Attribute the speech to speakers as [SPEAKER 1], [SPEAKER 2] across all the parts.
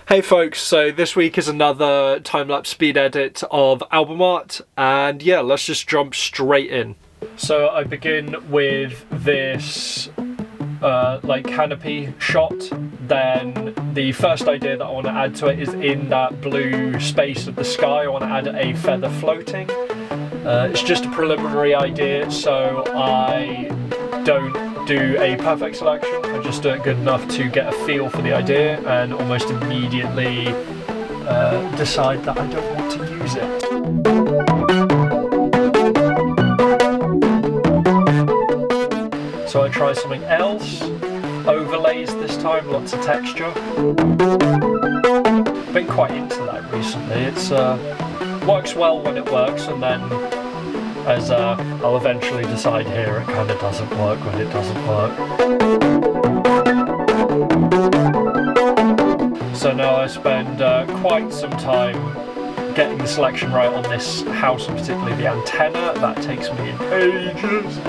[SPEAKER 1] Hey folks, so this week is another time-lapse speed edit of album art, and yeah, let's just jump straight in. So I begin with this like canopy shot. Then the first idea that I want to add to it is in that blue space of the sky. I want to add a feather floating. It's just a preliminary idea, so I don't do a perfect selection. I just do it good enough to get a feel for the idea and almost immediately decide that I don't want to use it. So I try something else. Overlays this time, lots of texture. Been quite into that recently. It's works well when it works, and then as I'll eventually decide here, it kind of doesn't work when it doesn't work. So now I spend quite some time getting the selection right on this house, and particularly the antenna. That takes me ages.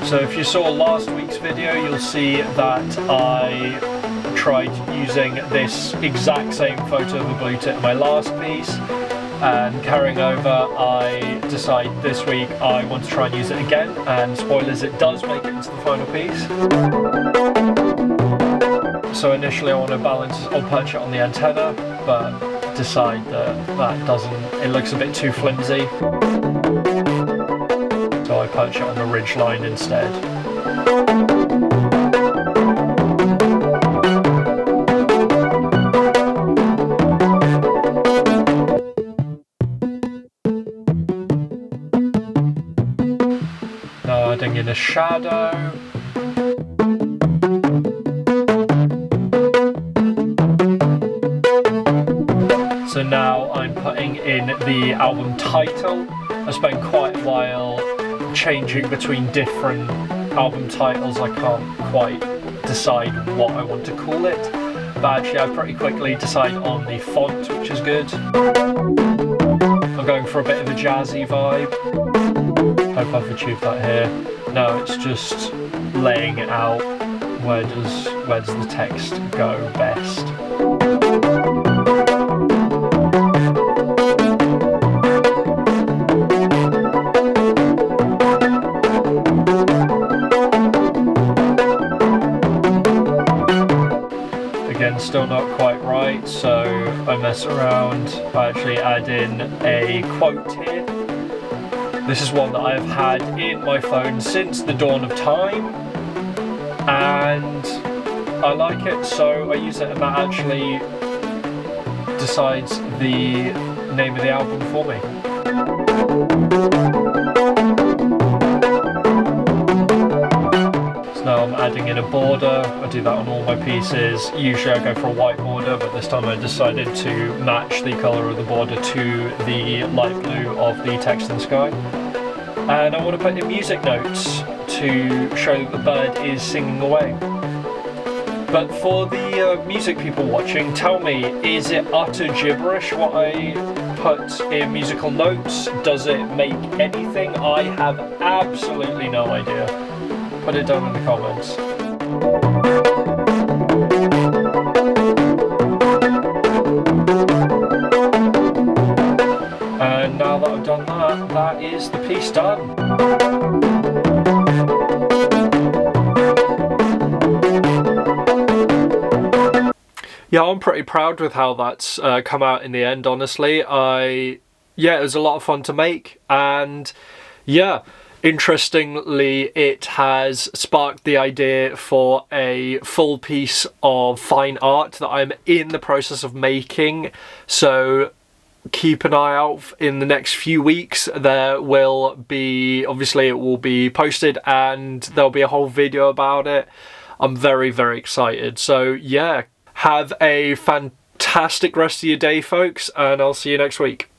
[SPEAKER 1] So if you saw last week's video, you'll see that I tried using this exact same photo of a blue tit in my last piece, and carrying over, I decide this week I want to try and use it again, and spoilers, it does make it into the final piece. So initially I want to balance or perch it on the antenna, but decide that it looks a bit too flimsy. So I perch it on the ridge line instead. Now adding in a shadow. So now I'm putting in the album title. I spent quite a while changing between different album titles. I can't quite decide what I want to call it, but actually I pretty quickly decide on the font, which is good. I'm going for a bit of a jazzy vibe. Hope I've achieved that here. No, it's just laying it out. Where does the text go best? Again, still not quite right, so I mess around. I actually add in a quote here. This is one that I've had in my phone since the dawn of time, and I like it, so I use it, and that actually decides the name of the album for me. Now I'm adding in a border. I do that on all my pieces. Usually I go for a white border, but this time I decided to match the colour of the border to the light blue of the text in the sky. And I want to put in music notes to show that the bird is singing away. But for the music people watching, tell me, is it utter gibberish what I put in musical notes? Does it make anything? I have absolutely no idea. Put it down in the comments. And now that I've done that, that is the piece done. Yeah, I'm pretty proud with how that's come out in the end, honestly. Yeah, it was a lot of fun to make, and yeah, interestingly, it has sparked the idea for a full piece of fine art that I'm in the process of making. So keep an eye out in the next few weeks. There will be, obviously it will be posted, and there'll be a whole video about it. I'm very, very excited. So yeah, have a fantastic rest of your day, folks, and I'll see you next week.